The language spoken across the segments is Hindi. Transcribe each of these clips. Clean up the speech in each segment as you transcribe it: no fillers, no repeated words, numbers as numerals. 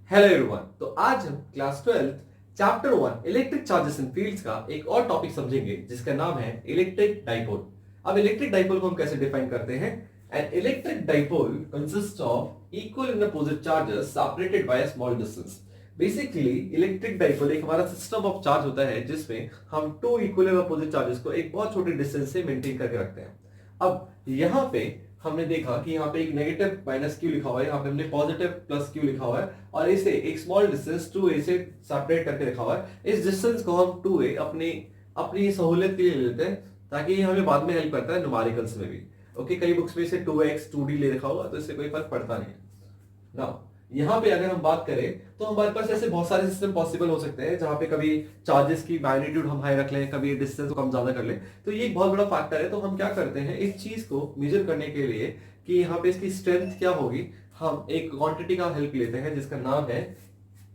Hello everyone. तो आज हम class 12 chapter 1 electric charges and fields का एक और टॉपिक समझेंगे जिसका नाम है इलेक्ट्रिक डाइपोल। अब इलेक्ट्रिक डाइपोल को हम कैसे डिफाइन करते हैं? An electric dipole consist of equal and opposite charges separated by a small distance. Basically electric dipole एक हमारा सिस्टम ऑफ चार्ज होता है जिसमें हम two equal and opposite charges को एक बहुत छोटे डिस्टेंस से मेंटेन करके रखते हैं। अब यहाँ पे हमने देखा कि यहाँ पे एक नेगेटिव माइनस क्यू लिखा हुआ है, यहाँ पे हमने पॉजिटिव प्लस क्यू लिखा हुआ है और इसे एक स्मॉल डिस्टेंस 2a से सेपरेट करके रखा हुआ है। इस डिस्टेंस को हम 2a अपनी अपनी सहूलियत के लिए ले लेते हैं ताकि ये हमें बाद में हेल्प करता है न्यूमेरिकल्स में भी। ओके, कई बुक्स में इसे 2x 2d ले रखा हुआ तो इससे कोई फर्क पड़ता नहीं है ना। यहाँ पे अगर हम बात करें तो हमारे पास ऐसे बहुत सारे सिस्टम पॉसिबल हो सकते हैं जहां पे कभी चार्जेस की मैग्नीट्यूड हम हाई रख लें, कभी डिस्टेंस को कम ज्यादा कर लें। तो ये एक बहुत बड़ा फैक्टर है। तो हम क्या करते हैं इस चीज को मेजर करने के लिए कि यहाँ पे इसकी स्ट्रेंथ क्या होगी, हम एक क्वांटिटी का हेल्प लेते हैं जिसका नाम है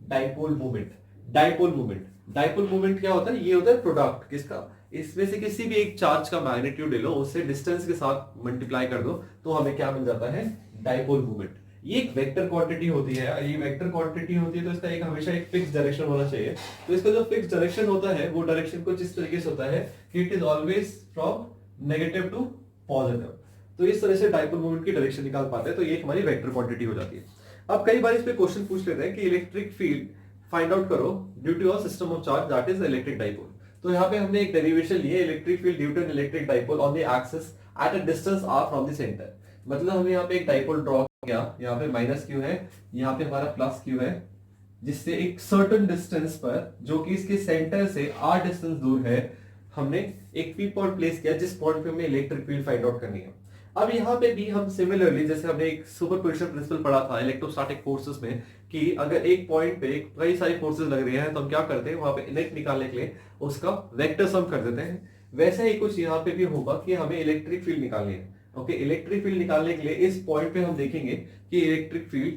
dipole moment. Dipole moment dipole moment क्या होता है? ये होता है प्रोडक्ट किसका, इसमें से किसी भी एक चार्ज का मैग्नीट्यूड ले लो, उससे डिस्टेंस के साथ मल्टीप्लाई कर दो तो हमें क्या मिल जाता है? Dipole moment. ये एक वेक्टर क्वांटिटी होती है। ये वेक्टर क्वांटिटी होती है तो इसका एक हमेशा एक फिक्स डायरेक्शन होना चाहिए। तो इसका जो फिक्स डायरेक्शन होता है वो डायरेक्शन कुछ इस तरीके से होता है कि it is always from negative to positive. तो इस तरह से डाइपोल मोमेंट की डायरेक्शन निकाल पाते हैं। तो ये हमारी वेक्टर क्वांटिटी हो जाती है। अब कई बार इस पे क्वेश्चन पूछ लेते हैं कि इलेक्ट्रिक फील्ड फाइंड आउट करो due to a system of charge that is electric dipole. तो यहाँ पे हमने एक डेरिवेशन ली है, electric field due to an electric dipole on the axis at a distance r from the centre. मतलब हमने यहाँ पे एक डाइपोल ड्रॉ किया, यहाँ पे माइनस क्यू है, यहाँ पे हमारा प्लस क्यू है, जिससे एक सर्टेन डिस्टेंस पर जो कि इसके सेंटर से r डिस्टेंस दूर है हमने एक पी पॉइंट प्लेस किया जिस पॉइंट पे हमें इलेक्ट्रिक फील्ड फाइंड आउट करनी है। अब यहाँ पे भी हम सिमिलरली जैसे हमने एक सुपरपोजिशन प्रिंसिपल पढ़ा था इलेक्ट्रोस्टैटिक फोर्सेस में कि अगर एक पॉइंट पे कई सारी फोर्सेस लग रही हैं तो हम क्या करते हैं वहां पे नेट निकालने के लिए उसका वेक्टर सम कर देते हैं। वैसा ही कुछ यहाँ पे भी होगा कि हमें इलेक्ट्रिक फील्ड निकालनी है। ओके, इलेक्ट्रिक फील्ड निकालने के लिए इस पॉइंट पे हम देखेंगे कि इलेक्ट्रिक फील्ड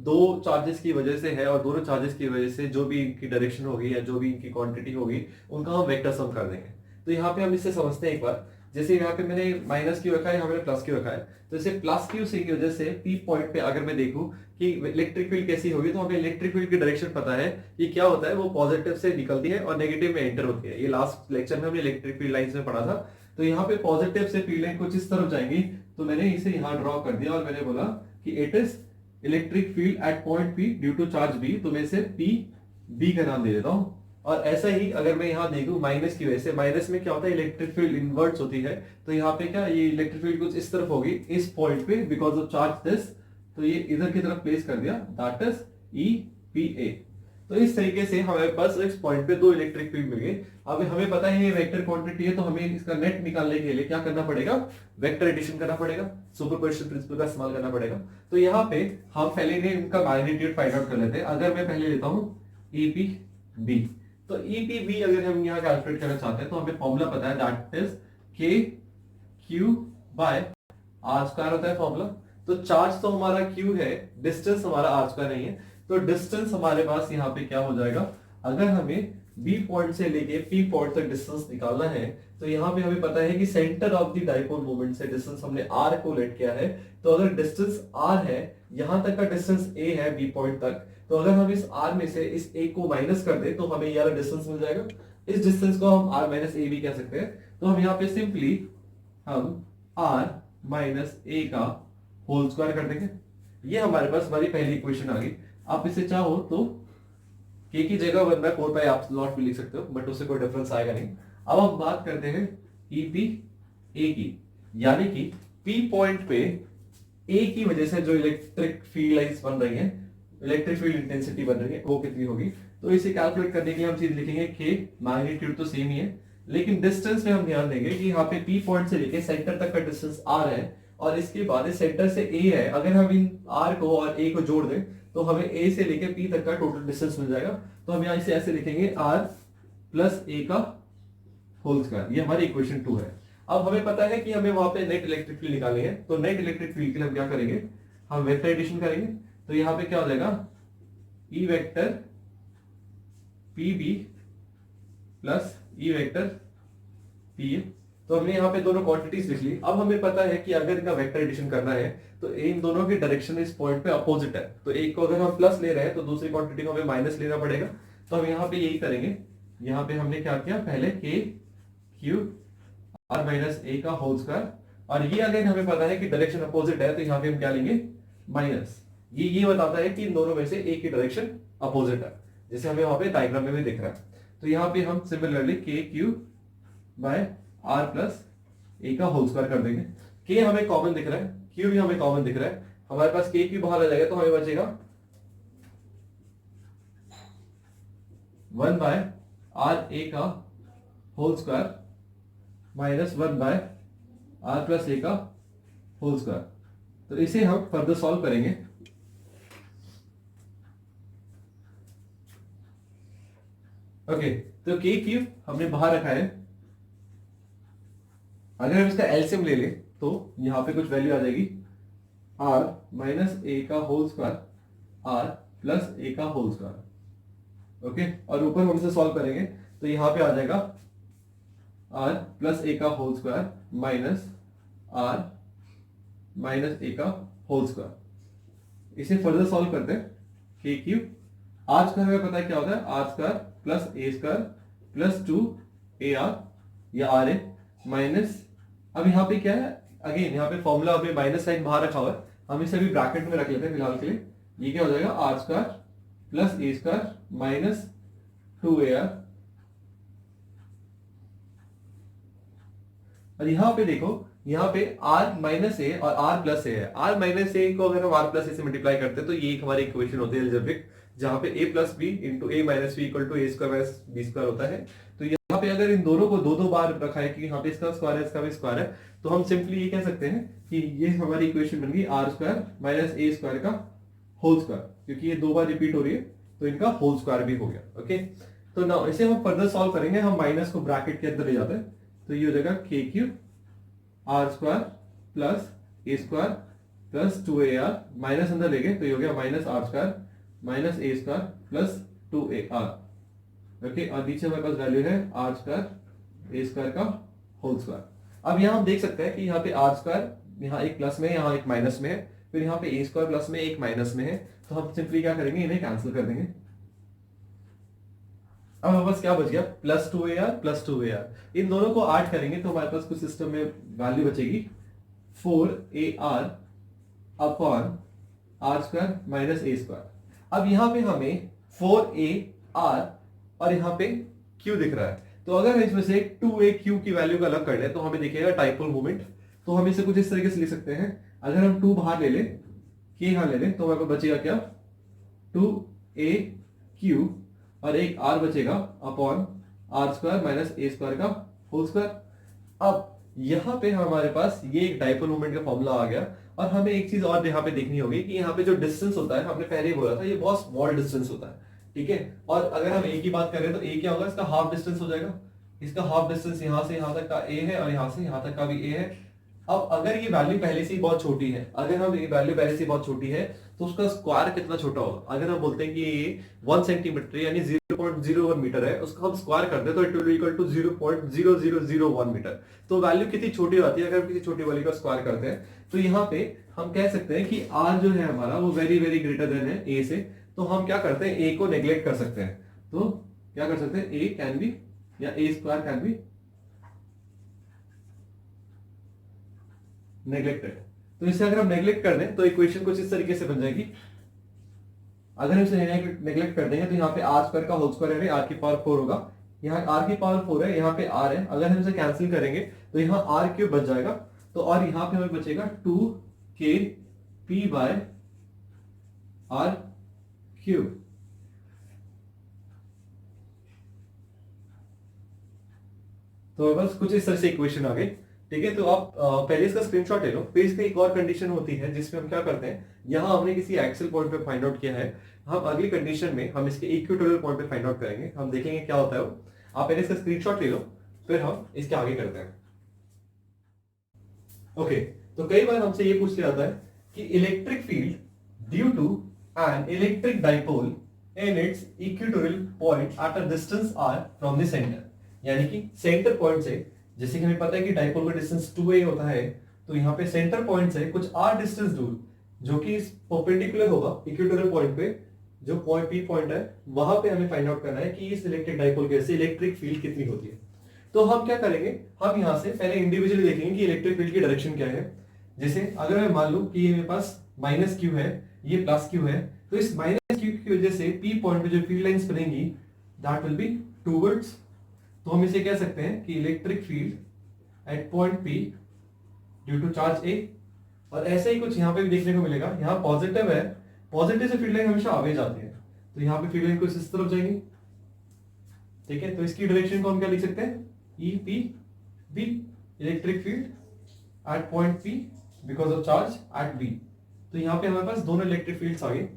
दो चार्जेस की वजह से है और दोनों चार्जेस की वजह से जो भी इनकी डायरेक्शन होगी या जो भी इनकी क्वांटिटी होगी उनका हम वेक्टर सम कर देंगे। तो यहाँ पे हम इससे समझते हैं एक बार, जैसे यहाँ पे मैंने माइनस क्यू रखा है, यहाँ मैंने प्लस क्यू रखा है। तो इसे प्लस क्यू से की वजह से पी पॉइंट पे अगर मैं देखूं कि इलेक्ट्रिक फील्ड कैसी होगी तो हमें इलेक्ट्रिक फील्ड की डायरेक्शन पता है कि क्या होता है, वो पॉजिटिव से निकलती है और नेगेटिव में एंटर होती है। ये लास्ट लेक्चर में हमने इलेक्ट्रिक फील्ड लाइंस में पढ़ा था। तो यहाँ पे पॉजिटिव से फील्ड लाइन कुछ इस तरफ जाएंगी तो मैंने इसे यहाँ ड्रॉ कर दिया और मैंने बोला कि it is electric field at point P due to charge B. तो मैं इसे पी बी का नाम दे देता हूँ। और ऐसा ही अगर मैं यहाँ देखूं माइनस की वजह से, माइनस में क्या होता है इलेक्ट्रिक फील्ड इनवर्ट्स होती है। तो यहाँ पे क्या ये इलेक्ट्रिक फील्ड कुछ इस तरफ होगी इस पॉइंट पे बिकॉज ऑफ चार्ज दिस। तो ये इधर की तरफ प्लेस कर दिया that is E P A. तो इस तरीके से हमारे पास इस पॉइंट पे दो इलेक्ट्रिक फील्ड मिल गए। अब हमें पता है ये वेक्टर क्वांटिटी है तो हमें इसका नेट निकालने के लिए क्या करना पड़ेगा? वेक्टर एडिशन करना पड़ेगा, सुपरपोजिशन प्रिंसिपल का इस्तेमाल करना पड़ेगा। तो यहाँ पे हम पहले इनका मैग्नीट्यूड फाइंड आउट कर लेते हैं। अगर मैं पहले लेता हूँ ई पी बी, तो ईपीवी अगर हम यहाँ कैलकुलेट करना चाहते हैं तो हमें फॉर्मूला पता है दैट इज के क्यू बाय आर स्क्वायर होता है फॉर्मूला। तो चार्ज तो हमारा क्यू है, डिस्टेंस हमारा आर स्क्वायर नहीं है। तो डिस्टेंस हमारे पास यहाँ पे क्या हो जाएगा, अगर हमें बी पॉइंट से लेके पी पॉइंट तक डिस्टेंस निकालना है तो यहाँ पे हमें पता है कि centre of the dipole moment से डिस्टेंस हमने आर को लेट किया है। तो अगर डिस्टेंस आर है, यहां तक का डिस्टेंस ए है बी पॉइंट तक, तो अगर हम इस r में से इस a को माइनस कर दे तो हमें ये वाला डिस्टेंस मिल जाएगा। इस डिस्टेंस को हम r माइनस ए भी कह सकते हैं। तो हम यहाँ पे सिंपली हम r माइनस ए का होल स्क्वायर कर देंगे। ये हमारे पास हमारी पहली इक्वेशन आ गई। आप इसे चाहो तो k की जगह 1/4 आप नॉट भी लिख सकते हो बट उससे कोई डिफरेंस आएगा नहीं। अब हम बात करते हैं ई पी ए की, यानी कि p पॉइंट पे a की वजह से जो इलेक्ट्रिक फील्ड लाइंस बन रही हैं, इलेक्ट्रिक फील्ड इंटेंसिटी बन रही है वो कितनी होगी। तो इसे कैलकुलेट करने के लिए हम चीज लिखेंगे के, मैग्नीट्यूड तो सेम ही है लेकिन डिस्टेंस में हम ध्यान देंगे कि यहाँ पे पी पॉइंट से लेके सेंटर तक का डिस्टेंस आर है और इसके बाद इस सेंटर से ए है। अगर हम इन आर को और ए को जोड़ दें तो हमें ए से लेके पी तक का टोटल डिस्टेंस मिल जाएगा। तो हम यहाँ इसे ऐसे लिखेंगे आर प्लस ए का होल स्क्वायर। ये हमारी इक्वेशन 2 है। अब हमें पता है कि हमें वहां पे नेट इलेक्ट्रिक फील्ड निकालनी है। तो नेट इलेक्ट्रिक फील्ड के लिए हम क्या करेंगे, हम वेक्टर एडिशन करेंगे। तो यहाँ पे क्या हो जाएगा E vector P B plus E vector P A. तो हमने यहाँ पे दोनों क्वांटिटीज लिख ली। अब हमें पता है कि अगर इनका वेक्टर एडिशन करना है तो इन दोनों की डायरेक्शन इस पॉइंट पे अपोजिट है, तो एक को अगर हम प्लस ले रहे हैं तो दूसरी क्वांटिटी को हमें माइनस लेना पड़ेगा। तो हम यहाँ पे यही करेंगे। यहाँ पे हमने क्या किया, पहले के क्यू आर माइनस ए का होल स्क्वायर, और ये अगर हमें पता है कि डायरेक्शन अपोजिट है तो यहाँ पे हम क्या लेंगे, माइनस। ये बताता है कि इन दोनों में से एक की डायरेक्शन अपोजिट है, जैसे हमें वहां पे डायग्राम में भी दिख रहा है। तो यहाँ पे हम सिमिलरली के Q by R plus A का होल स्क्वायर कर देंगे। के हमें कॉमन दिख रहा है, क्यू भी हमें कॉमन दिख रहा है, हमारे पास के क्यू बाहर आ जाएगा तो हमें बचेगा 1 बाय आर ए का whole square minus 1 by R plus A का होल स्क्वायर। तो इसे हम फर्दर सॉल्व करेंगे। ओके, तो के क्यूब हमने बाहर रखा है। अगर हम इसका एलसीएम ले लें तो यहां पे कुछ वैल्यू आ जाएगी, आर माइनस ए का whole square are plus A का होल स्क्वायर। ओके, और ऊपर हम इसे सॉल्व करेंगे तो यहां पे आ जाएगा आर प्लस ए का whole square minus R minus A का होल स्क्वायर। इसे फर्दर सॉल्व करते हैं। के क्यूब आर स्क्वायर हमें पता है क्या होता है, r square plus a square plus 2 A r या आर ए माइनस, अब यहाँ पे क्या है, अगेन यहाँ पे फॉर्मूला अभी माइनस साइन बाहर रखा हुआ है, हम इसे अभी ब्रैकेट में रख लेते हैं फिलहाल के लिए। ये क्या हो जाएगा, r square plus a square minus 2 A r. और यहाँ पे देखो, यहाँ पे r माइनस ए और r प्लस ए है। r माइनस ए को अगर हम r प्लस ए से मल्टीप्लाई करते हैं तो ये एक हमारी इक्वेशन होती है अलजेब्रिक, जहां पे a plus b into a minus b equal to a square minus b square होता है। तो यहाँ पे अगर इन दोनों को दो दो बार रखा है कि यहाँ पे इसका स्क्वायर है इसका भी स्क्वायर है, तो हम सिंपली ये कह सकते हैं कि ये हमारी इक्वेशन बन गई r square minus a square का होल स्क्वायर, क्योंकि ये दो बार रिपीट हो रही है तो इनका होल स्क्वायर भी हो गया। ओके, तो ना इसे हम फर्दर सॉल्व करेंगे। हम माइनस को ब्रैकेट के अंदर ले जाते हैं, तो ये हो जाएगा k cube r square plus a square plus 2 A r, minus अंदर लेंगे तो ये हो गया minus r square minus a square plus 2 A r. Okay, और नीचे हमारे पास वैल्यू है आर स्क्वायर ए स्क्वायर का होल स्क्वायर। अब यहाँ हम देख सकते हैं कि यहाँ पे आर स्क्वायर यहाँ एक प्लस में है, यहाँ एक माइनस में है, फिर यहाँ पे ए स्क्वायर प्लस में एक माइनस में है, तो हम सिंपली क्या करेंगे, इन्हें कैंसिल कर देंगे। अब हमारे पास क्या बच गया, प्लस 2 ए आर प्लस 2 ए आर। इन दोनों को ऐड करेंगे तो हमारे पास कुछ सिस्टम में वैल्यू बचेगी 4 a r upon r square minus a square. अब यहाँ पे हमें 4 ए आर और यहाँ पे क्यू दिख रहा है, तो अगर हम इसमें से 2 ए क्यू की वैल्यू का अलग कर ले तो हमें दिखेगा डाइपोल मोमेंट। तो हम इसे कुछ इस तरीके से लिख सकते हैं, अगर हम 2 बाहर ले लें, के यहां ले लें, तो हमारे पास बचेगा क्या, 2 ए क्यू और एक आर बचेगा upon r square minus a square का होल स्क्वायर। अब यहाँ पे हमारे पास ये एक डाइपोल मोमेंट का फॉर्मूला आ गया। और हमें एक चीज और यहाँ पे देखनी होगी कि यहाँ पे जो डिस्टेंस होता है, हमने पहले ही बोला था, ये बहुत स्मॉल डिस्टेंस होता है, ठीक है। और अगर हम ए की बात करें तो ए क्या होगा, इसका हाफ डिस्टेंस हो जाएगा। इसका हाफ डिस्टेंस यहाँ से यहाँ तक का ए है और यहाँ से यहाँ तक का भी ए है। अब अगर ये वैल्यू पहले से ही बहुत छोटी है, अगर हम ये वैल्यू पहले से बहुत छोटी है तो उसका स्क्वायर कितना छोटा होगा। अगर हम बोलते हैं कि ये 1 सेंटीमीटर यानी 0.01 मीटर है, उसको हम स्क्वायर कर दे तो it will be equal to 0.0001 metre. तो वैल्यू कितनी छोटी होती है अगर हम किसी छोटी वैल्यू का स्क्वायर करते हैं। तो यहाँ पे हम कह सकते हैं कि आर जो है हमारा वो वेरी वेरी ग्रेटर देन है ए से। तो हम क्या करते हैं, ए को नेग्लेक्ट कर सकते हैं। तो क्या कर सकते हैं, ए कैन बी या ए स्क्वायर कैन बी नेग्लेक्टेड। तो इसे अगर हम नेग्लेक्ट कर दें तो इक्वेशन कुछ इस तरीके से बन जाएगी। अगर हम इसे नेग्लेक्ट कर देंगे तो यहाँ पे आर स्क्वायर का होल स्क्वायर यानी आर की पावर 4 होगा। यहाँ आर की पावर 4 है, यहाँ पे आर है। अगर हम इसे कैंसिल करेंगे तो यहाँ आर क्यूब बच जाएगा। तो और यहाँ पे हमें बचेगा 2k p bye are cube. तो बस कुछ इस तरह से इक्वेशन आ गई, ठीक है। तो आप पहले इसका स्क्रीनशॉट ले लो। फिर इसकी एक और कंडीशन होती है जिसमें हम क्या करते हैं, यहाँ हमने किसी एक्सेल पॉइंट पे फाइंड आउट किया है, हम अगली कंडीशन में हम इसके इक्वेटोरियल पॉइंट पे फाइंड आउट करेंगे। हम देखेंगे क्या होता है वो। आप पहले इसका स्क्रीनशॉट ले लो, फिर हम इसके आगे करते हैं। ओके, तो कई बार हमसे ये पूछ लिया जाता है कि electric field due to an electric dipole in its equatorial point at a distance r from the centre, यानी कि सेंटर पॉइंट से जैसे कि हमें पता है कि डाइपोल का डिस्टेंस 2a होता है, तो यहाँ पे सेंटर पॉइंट से कुछ r डिस्टेंस दूर जो कि इस परपेंडिकुलर होगा इक्वेटोरियल पॉइंट पे, जो पॉइंट P पॉइंट है, वहां पे हमें फाइंड आउट करना है कि इस इलेक्ट्रिक डाइपोल के से इलेक्ट्रिक फील्ड कितनी होती है। तो हम क्या करेंगे, हम यहाँ से पहले इंडिविजुअली देखेंगे कि इलेक्ट्रिक फील्ड की डायरेक्शन क्या है। जैसे अगर मैं मान लूं कि ये मेरे पास माइनस क्यू है, ये प्लस क्यू है, तो इस माइनस क्यू की वजह से पी पॉइंट पे जो फील्ड लाइंस बनेंगी दैट विल बी टूवर्ड्स, तो हम इसे कह सकते हैं कि electric field at point P due to charge A. और ऐसे ही कुछ यहाँ पे भी देखने को मिलेगा, यहाँ पॉजिटिव है, पॉजिटिव से फील्ड लाइन हमेशा आगे जाती है, तो यहाँ पे फील्ड लाइन कुछ इस तरफ जाएंगी, ठीक है। तो इसकी डायरेक्शन को हम क्या लिख सकते हैं, E P B, electric field at point P because of charge at B. तो यहाँ पे हमारे पास दोनों इलेक्ट्रिक फील्ड्स आ गए।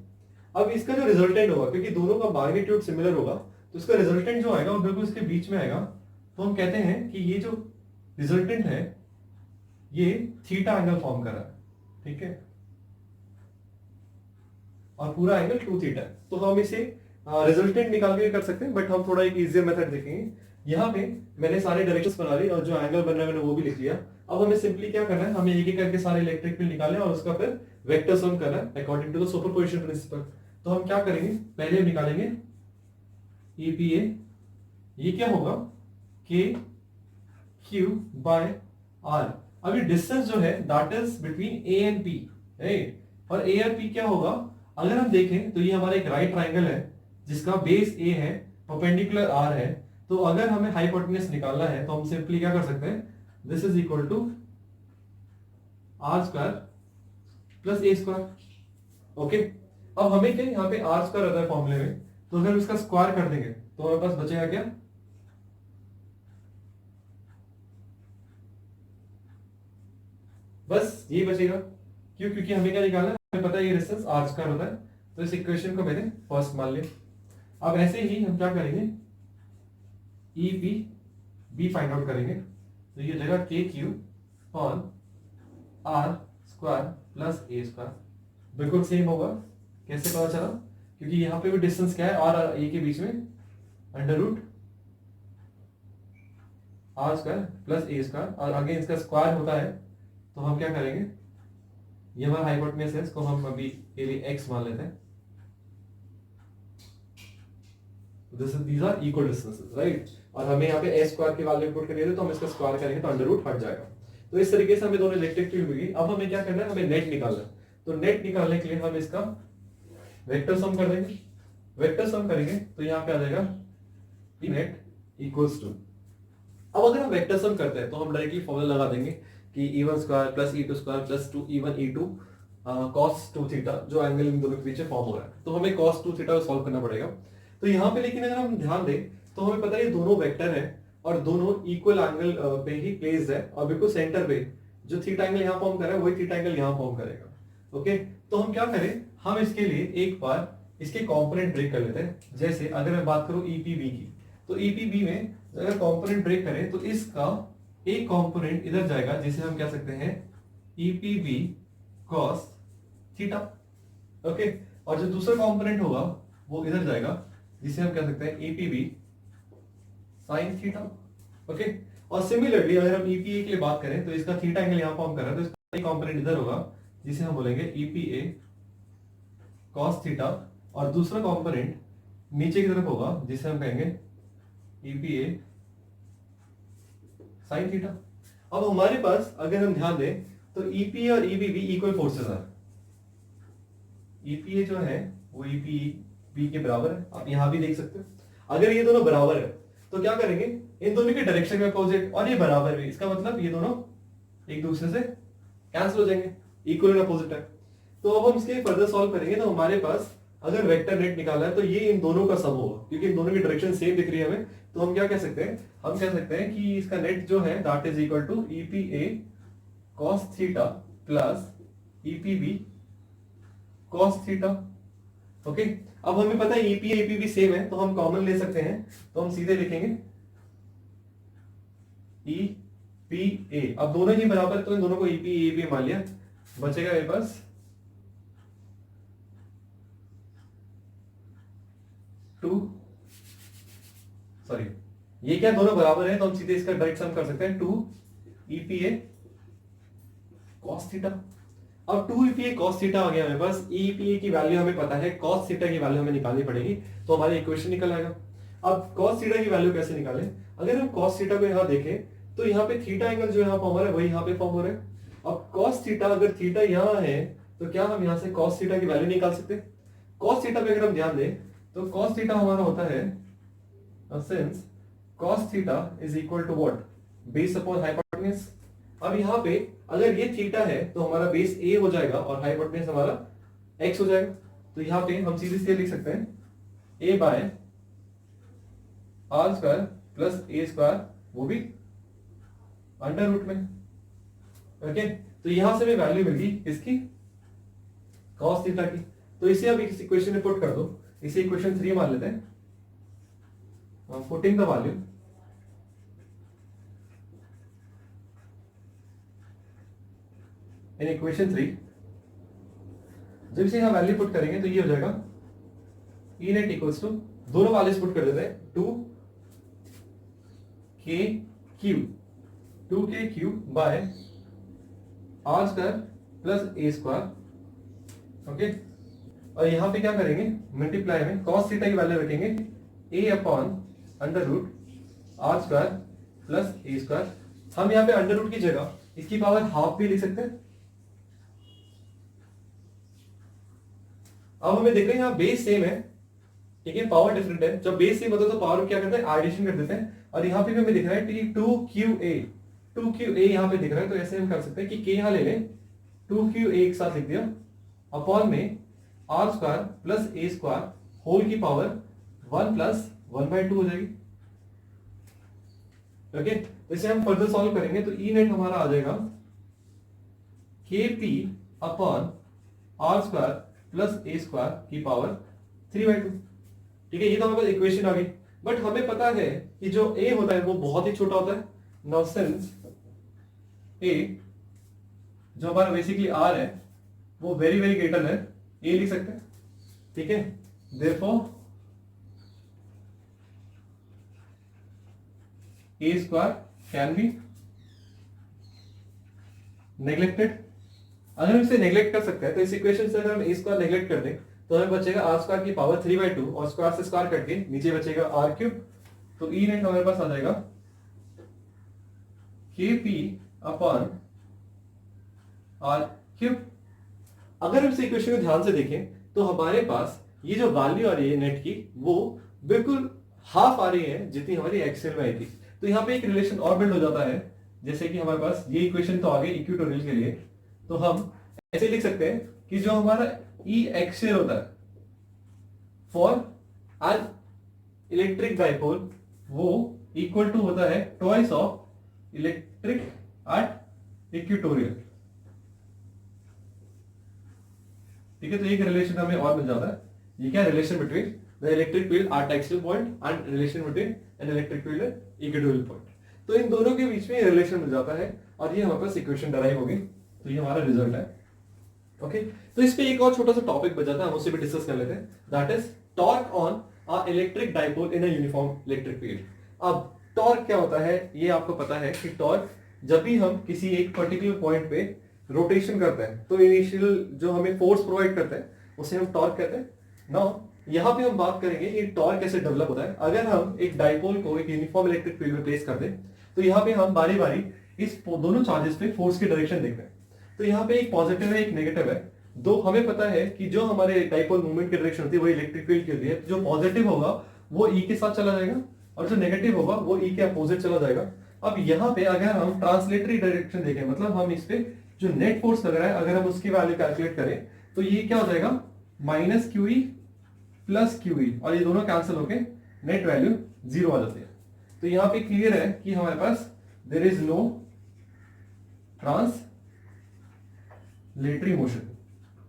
अब इसका जो रिजल्टेंट होगा, क्योंकि दोनों का मैग्नीट्यूड सिमिलर होगा, तो इसका रिजल्टेंट जो आएगा वो बिल्कुल इसके बीच में आएगा। तो हम कहते हैं कि ये जो रिजल्टेंट है ये थीटा एंगल फॉर्म कर रहा है, ठीक है, और पूरा एंगल 2 थीटा है। तो हम इसे रिजल्टेंट निकाल के कर सकते हैं, बट हम थोड़ा एक इजियर मेथड देखेंगे। यहाँ पे मैंने सारे डायरेक्शंस बना ली और जो एंगल बन रहा है मैंने वो भी लिख लिया। अब हमें सिंपली क्या करना है, हमें एक एक करके सारे इलेक्ट्रिक फील्ड निकालने और उसका फिर वेक्टर सम करना है according to the superposition principle. तो हम क्या करेंगे, पहले हम निकालेंगे ईपीए, ये क्या होगा के क्यू बाय आर। अभी डिस्टेंस जो है that is between A and P, right, और ए और पी क्या होगा, अगर हम देखें तो ये हमारा एक राइट ट्राइंगल है जिसका बेस ए है, परपेंडिकुलर आर है। तो अगर हमें हाइपोटेन्यूज निकालना है तो हम सिंपली क्या कर सकते हैं, this is equal to r square plus a square. Okay, अब हमें क्या यहाँ पे आर स्क्वायर आता है फॉर्मूले में, तो अगर हम इसका स्क्वायर कर देंगे तो हमारे पास बचेगा क्या, बस ये बचेगा। क्यों, क्योंकि हमें क्या निकालना है, हमें पता है ये डिस्टेंस आर स्क्वायर होता है, तो इस इक्वेशन को मैंने फर्स्ट मान लिया। अब ऐसे ही हम क्या करेंगे, E P B find out करेंगे, तो ये जगह k q on r square plus a square बिल्कुल सेम होगा। कैसे पता चला, क्योंकि यहाँ पे भी डिस्टेंस क्या है, आर और ए के बीच में, under root r square plus a square, और अगेन इसका स्क्वायर होता है, तो हम क्या करेंगे, ये हमारा हाइपोटेन्यूज है, इसको हम अभी के लिए एक्स मान लेते हैं। these are equal distances, right? और हमें यहाँ पे a स्क्वायर की वैल्यू पुट करनी है, तो हम इसका स्क्वायर करेंगे तो अंडर रूट हट जाएगा। तो इस तरीके से हमें दोनों इलेक्ट्रिक फील्ड मिल गई। अब हमें क्या करना है, हमें नेट निकालना है। तो नेट निकालने के लिए हम इसका वेक्टर सम कर देंगे। वेक्टर सम करेंगे तो यहाँ पे आ जाएगा नेट इक्वल्स टू, अब अगर हम वेक्टर सम करते हैं तो हम डायरेक्टली फॉर्मूला लगा देंगे कि e1 square plus e2 square plus 2e1 e2 cos 2 theta, जो एंगल इन दोनों के पीछे फॉर्म हो रहा है, तो हमें cos 2 थीटा को सॉल्व करना पड़ेगा। तो यहाँ पे लेकिन अगर हम ध्यान दें तो हमें पता है ये दोनों वेक्टर है और दोनों इक्वल एंगल पे ही प्लेस्ड है, और बिल्कुल सेंटर पे जो थीटा एंगल यहाँ फॉर्म कर रहा है वही थीटा एंगल यहाँ फॉर्म करेगा। ओके, तो हम क्या करें, हम इसके लिए एक बार इसके कंपोनेंट ब्रेक कर लेते हैं। जैसे अगर मैं बात करूं ईपीबी की, तो ईपीबी में अगर कंपोनेंट ब्रेक करें तो इसका एक कंपोनेंट इधर जाएगा जिसे हम कह सकते हैं ईपीबी कॉस थीटा। ओके, और जो दूसरा कंपोनेंट होगा वो इधर जाएगा जिसे हम कह सकते हैं ईपीबी साइन थीटा। ओके, और सिमिलरली अगर हम ईपीए के लिए बात करें तो इसका थीटा एंगल यहां फॉर्म कर रहा है, तो इसका एक कंपोनेंट इधर होगा जिसे हम बोलेंगे ईपीए cos थीटा, और दूसरा कंपोनेंट नीचे की तरफ होगा जिसे हम कहेंगे ईपीए साइन थीटा। अब हमारे पास अगर हम ध्यान दें तो ईपीए और ईबीबी इक्वल फोर्सेस हैं। ईपीए जो है वो ईपीबी के बराबर है, आप यहां भी देख सकते हो। अगर ये दोनों बराबर है तो क्या करेंगे, इन दोनों के डायरेक्शन में अपोजिट, और ये बराबर भी, इसका मतलब ये दोनों एक दूसरे से कैंसिल हो जाएंगे, इक्वल एंड अपोजिट है। तो अब हम इसके फर्दर सॉल्व करेंगे तो हमारे पास अगर वेक्टर नेट निकाला है तो ये इन दोनों का सम होगा, क्योंकि इन दोनों की डायरेक्शन सेम दिख रही है हमें। तो हम क्या कह सकते हैं, हम कह सकते हैं कि इसका नेट जो है that is equal to EPA cos theta plus EPB cos theta. Okay, अब हमें पता है ईपीए ईपीबी सेम है तो हम कॉमन ले सकते हैं, तो हम सीधे लिखेंगे ईपीए। अब दोनों ही बराबर तो इन दोनों को ईपीए ईपीए मान लिया, बचेगा मेरे पास 2, सॉरी ये क्या दोनों बराबर है तो हम सीधे इसका डायरेक्ट सम कर सकते हैं 2 EPA cos थीटा। अब 2 EPA cos थीटा आ गया हमारे पास, EPA की वैल्यू हमें पता है, cos थीटा की वैल्यू हमें निकालनी पड़ेगी, तो हमारी इक्वेशन निकल आएगा। अब cos थीटा की वैल्यू कैसे निकालें? अगर हम cos थीटा को यहाँ देखें तो यहाँ पे थीटा एंगल जो यहाँ फॉर्म हो रहा है वही यहाँ पे फॉर्म हो रहा है। अब cos थीटा, अगर थीटा यहाँ है तो क्या हम यहाँ से cos थीटा की वैल्यू निकाल सकते हैं? cos थीटा पे अगर हम ध्यान दें तो cos थीटा हमारा होता है since cos theta is equal to what? Base upon hypotenuse. अब यहाँ पे अगर ये थीटा है तो हमारा बेस a हो जाएगा और हाइपोटेन्यूज हमारा x हो जाएगा। तो यहाँ पे हम सीधे सीधे लिख सकते हैं a by r square plus a square, वो भी अंडर रूट में। ओके, तो यहां से हमें वैल्यू मिल गई इसकी cos थीटा की। तो इसे अब इस इक्वेशन में पुट कर दो, इसे इक्वेशन 3 मान लेते हैं। Putting the value in equation 3, जब इसे यहां वैल्यू पुट करेंगे तो ये हो जाएगा ई नेट इक्वल्स टू, दोनों वैल्यूज पुट कर देते हैं, 2k by r square plus a square. Okay, और यहां पे क्या करेंगे? मल्टीप्लाई में cos थीटा की वैल्यू रखेंगे a upon under root r square plus a square. हम यहाँ पे अंडर रूट की जगह इसकी पावर हाफ भी लिख सकते हैं। अब हमें देख रहे हैं यहाँ बेस सेम है, ठीक है, पावर डिफरेंट है। जब बेस सेम होता है तो पावर क्या करते हैं? एडिशन कर देते हैं। और यहाँ पे भी हमें दिख रहा है 2QA यहाँ पे दिख रहा है, तो ऐसे हम कर सकते हैं कि k यहाँ ले लें, 2QA एक साथ लिख दिया, अपॉन में r square plus a square whole की पावर 1 प्लस 1/2 हो जाएगी। ओके, तो इसे हम फर्दर सॉल्व करेंगे तो ई नेट हमारा आ जाएगा KP upon r square plus a square की पावर 3/2। ठीक है, ये तो हमारे पास इक्वेशन आ गई। बट हमें पता है कि जो a होता है वो बहुत ही छोटा होता है। नाउ सिंस a जो हमारा बेसिकली r है वो वेरी वेरी ग्रेटर है, a लिख सकते हैं। ठीक है, therefore a square can be neglected. अगर हम इसे नेग्लेक्ट कर सकते हैं तो इस इक्वेशन से अगर हम a स्क्वायर नेग्लेक्ट कर दें तो हमें बचेगा आर स्क्वायर की पावर 3/2 और स्क्वायर से स्क्वायर कट के नीचे बचेगा आर क्यूब। तो ई नेट हमारे पास आ जाएगा KP अपॉन आर क्यूब। अगर हम इस इक्वेशन को ध्यान से देखें तो हमारे पास ये जो वैल्यू आ रही है नेट की वो बिल्कुल हाफ आ रही है जितनी हमारी एक्सेल में आई थी। तो यहाँ पे एक रिलेशन और बिल्ड हो जाता है, जैसे कि हमारे पास ये इक्वेशन तो आ गई इक्वेटोरियल के लिए, तो हम ऐसे लिख सकते हैं कि जो हमारा ई एक्सियल होता है फॉर एन इलेक्ट्रिक डाइपोल वो इक्वल टू होता है twice of electric at equatorial. ठीक है, तो एक रिलेशन हमें और मिल जाता है। ये क्या? Relation between the electric field eight axial point and relation between an electric field at equatorial point. तो इन दोनों के बीच में रिलेशन मिल जाता है और ये हमारे पास इक्वेशन डराइव होगी। तो ये हमारा रिजल्ट है। ओके, तो इस पे एक और छोटा सा टॉपिक बचा था, हम उसे भी डिस्कस कर लेते हैं, that is torque on a electric dipole in a uniform electric field. अब टॉर्क क्या होता है ये आपको पता है कि टॉर्क जब भी हम किसी एक पर्टिकुलर पॉइंट पे रोटेशन करते हैं तो इनिशियल जो हमें फोर्स प्रोवाइड करते हैं उसे हम टॉर्क कहते हैं। नाउ यहाँ पे हम बात करेंगे कि टॉर्क कैसे डेवलप होता है। अगर हम एक डाइपोल को एक यूनिफॉर्म इलेक्ट्रिक फील्ड में प्लेस कर दें तो यहाँ पे हम बारी बारी इस दोनों चार्जेस पे फोर्स की डायरेक्शन देखते हैं। तो यहाँ पे एक पॉजिटिव है एक नेगेटिव है। दो हमें पता है कि जो हमारे डाइपोल मूवमेंट की डायरेक्शन होती है वो इलेक्ट्रिक फील्ड की होती है। जो पॉजिटिव होगा वो ई के साथ चला जाएगा और जो नेगेटिव होगा वो ई के अपोजिट चला जाएगा। अब यहाँ पे अगर हम ट्रांसलेटरी डायरेक्शन देखें, मतलब हम इस पे जो नेट फोर्स लग रहा है अगर हम उसकी वैल्यू कैलकुलेट करें तो ये क्या हो जाएगा? माइनस QE प्लस QE, और ये दोनों कैंसिल होके नेट वैल्यू 0 आ जाती है। तो यहाँ पे क्लियर है कि हमारे पास there is no translatory motion,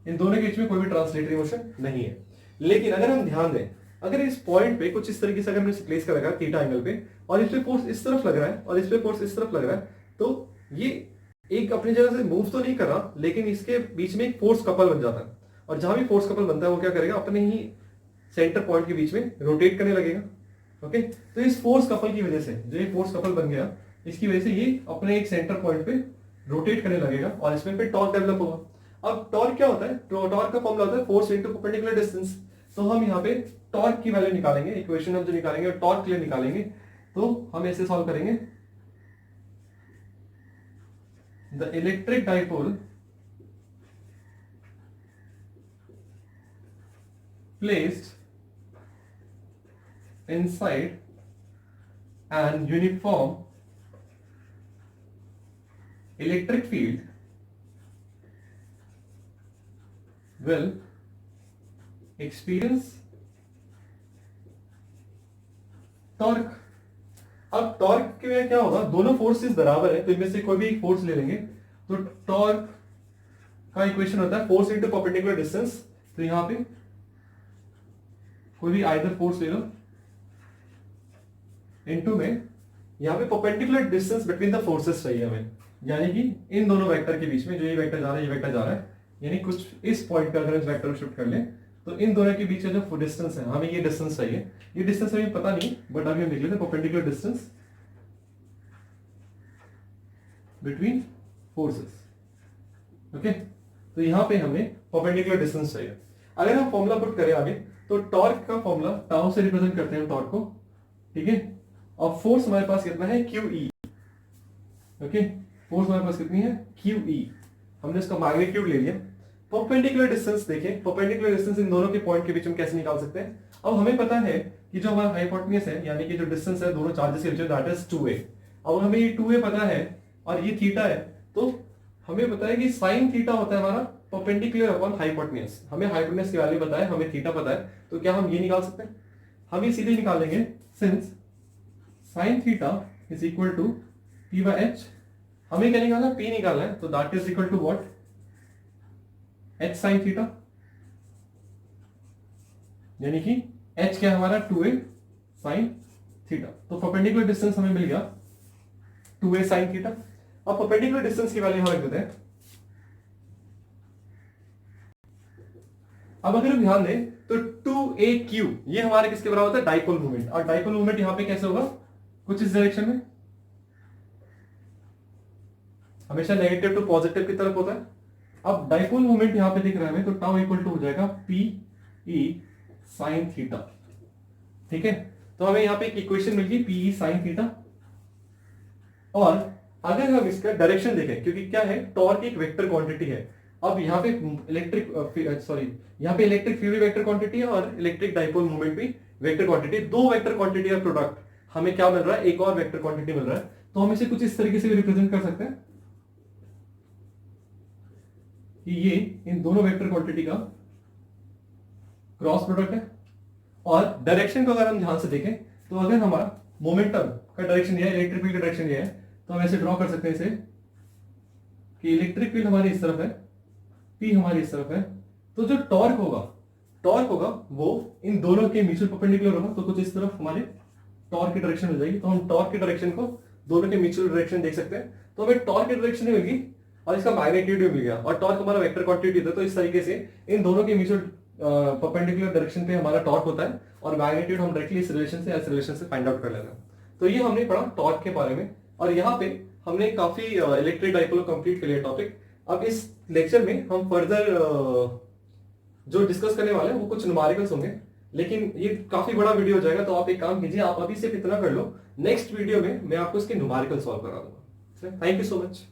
इन दोनों के बीच में कोई भी ट्रांसलेटरी मोशन नहीं है। लेकिन अगर हम ध्यान दें, अगर इस पॉइंट पे कुछ इस तरीके से अगर हमने प्लेस कर रखा है थीटा एंगल पे और इस पे फोर्स इस तरफ लग रहा है और इस पे फोर्स इस तरफ लग रहा है, तो ये एक अपनी जगह से मूव तो नहीं कर रहा लेकिन इसके बीच में एक फोर्स कपल बन जाता है। और जहां भी फोर्स कपल बनता है वो क्या करेगा? अपने ही सेंटर पॉइंट के बीच में रोटेट करने लगेगा। ओके, तो इस फोर्स कपल की वजह से, जो ये फोर्स कपल बन गया, इसकी वजह से ये अपने एक सेंटर पॉइंट पे रोटेट करने लगेगा और इसमें पे टॉर्क डेवलप होगा। अब टॉर्क क्या होता है? टॉर्क का फॉर्मूला होता है फोर्स इनटू परपेंडिकुलर डिस्टेंस। तो हम यहाँ पे टॉर्क की वैल्यू निकालेंगे, इक्वेशन हम जो निकालेंगे और टॉर्क के लिए निकालेंगे, तो हम ऐसे सॉल्व करेंगे। The electric dipole placed inside an uniform electric field will experience torque. अब टॉर्क के लिए क्या होगा? दोनों फोर्सेस बराबर है, तो इनमें से कोई भी एक फोर्स ले लेंगे, तो टॉर्क का इक्वेशन होता है फोर्स इनटू परपेंडिकुलर डिस्टेंस। तो यहां पे कोई भी आइदर फोर्स ले लो, इनटू में यहां पे perpendicular distance between the forces चाहिए हमें, यानी कि इन दोनों वेक्टर के बीच में, जो ये वेक्टर जा रहा है, ये वेक्टर जा रहा है, यानी कुछ इस पॉइंट पे अगर इस वेक्टर को शिफ्ट कर लें तो इन दोनों के बीच का जो डिस्टेंस है, हमें ये डिस्टेंस चाहिए। ये डिस्टेंस हमें पता नहीं, बट अभी हम देख लेते हैं perpendicular distance between forces. Okay, तो यहां पे हमें परपेंडिकुलर डिस्टेंस चाहिए। अगर हम फॉर्मूला पुट करें आगे, तो टॉर्क का फॉर्मूला टाउ से रिप्रेजेंट करते हैं टॉर्क को, ठीक है। और फोर्स हमारे पास कितना है? QE। ओके, फोर्स हमारे पास कितनी है? QE। हमने इसका मैग्नीट्यूड ले लिया। परपेंडिकुलर डिस्टेंस देखें, परपेंडिकुलर डिस्टेंस इन दोनों के पॉइंट के बीच में कैसे निकाल सकते हैं? अब हमें पता है कि जो हमारा हाइपोटेन्यूज है, यानी कि जो डिस्टेंस है दोनों चार्जेस के बीच में, दैट इज 2a। अब हमें ये 2a पता है और ये थीटा है, तो हमें पता है कि साइन थीटा होता है हमारा परपेंडिकुलर अपॉन हाइपोटेन्यूज। हमें हाइपोटेन्यूज की वैल्यू पता है, हमें थीटा पता है, तो क्या हम ये निकाल सकते हैं? हम ये सीधे निकालेंगे, since sin theta is equal to P by H। हमें क्या निकालना है? P निकालना है, तो that is equal to what? H sin theta, यानी कि H क्या है हमारा? 2a sin theta. तो परपेंडिकुलर डिस्टेंस हमें मिल गया 2a sin थीटा। अब परपेंडिकुलर डिस्टेंस की वैल्यू हम रख देते हैं। अब अगर हम ध्यान दें तो 2aq ये हमारे किसके बराबर होता है? Dipole moment. और डाइपोल मोमेंट यहां पे कैसे होगा? कुछ इस डायरेक्शन में, हमेशा नेगेटिव टू पॉजिटिव की तरफ होता है। अब डाइपोल मोमेंट यहां पे दिख रहा है हमें, तो टाउ इक्वल टू हो जाएगा PE sin थीटा, ठीक है। तो हमें यहां पे एक इक्वेशन मिल गई PE sin थीटा। और अगर हम इसका डायरेक्शन देखें, क्योंकि क्या है, टॉर्क एक वेक्टर क्वांटिटी है। अब यहाँ पे इलेक्ट्रिक फील्ड वेक्टर क्वांटिटी है और इलेक्ट्रिक डाइपोल मोमेंट भी वेक्टर क्वांटिटी। दो वेक्टर क्वांटिटी का प्रोडक्ट हमें क्या मिल रहा है? एक और वेक्टर क्वांटिटी मिल रहा है। तो हम इसे कुछ इस तरीके से भी रिप्रेजेंट कर सकते हैं कि ये इन दोनों वेक्टर क्वांटिटी का क्रॉस प्रोडक्ट है। और डायरेक्शन को अगर हम ध्यान से देखें, तो अगर हमारा मोमेंटम का डायरेक्शन ये है, इलेक्ट्रिक फील्ड का डायरेक्शन ये है, तो हम ऐसे ड्रॉ कर सकते हैं इसे कि इलेक्ट्रिक फील्ड हमारी इस तरफ है, P हमारी इस तरफ है, तो जो टॉर्क होगा वो इन दोनों के म्यूचुअल परपेंडिकुलर होगा। तो कुछ इस तरफ हमारे टॉर्क की डायरेक्शन मिल जाएगी। तो हम टॉर्क की डायरेक्शन को दोनों के म्यूचुअल डायरेक्शन देख सकते हैं। तो हमें टॉर्क की डायरेक्शन मिल गई और इसका मैग्नीट्यूड भी मिल गया, और टॉर्क हमारा वेक्टर क्वांटिटी था। तो इस तरीके से इन दोनों के म्यूचुअल परपेंडिकुलर डायरेक्शन पे हमारा टॉर्क होता है, और मैग्नीट्यूड हम डायरेक्टली इस रिलेशन से फाइंड आउट कर लेते हैं। तो ये हमने पढ़ा टॉर्क के बारे में, और यहाँ पे हमने काफी इलेक्ट्रिक डाइपोल कंप्लीट कर लिया टॉपिक। अब इस लेक्चर में हम फर्दर जो डिस्कस करने वाले हैं वो कुछ न्यूमेरिकल्स होंगे, लेकिन ये काफी बड़ा वीडियो हो जाएगा। तो आप एक काम कीजिए, आप अभी सिर्फ इतना कर लो, नेक्स्ट वीडियो में मैं आपको इसके न्यूमेरिकल सॉल्व करा दूंगा। Thank you so much.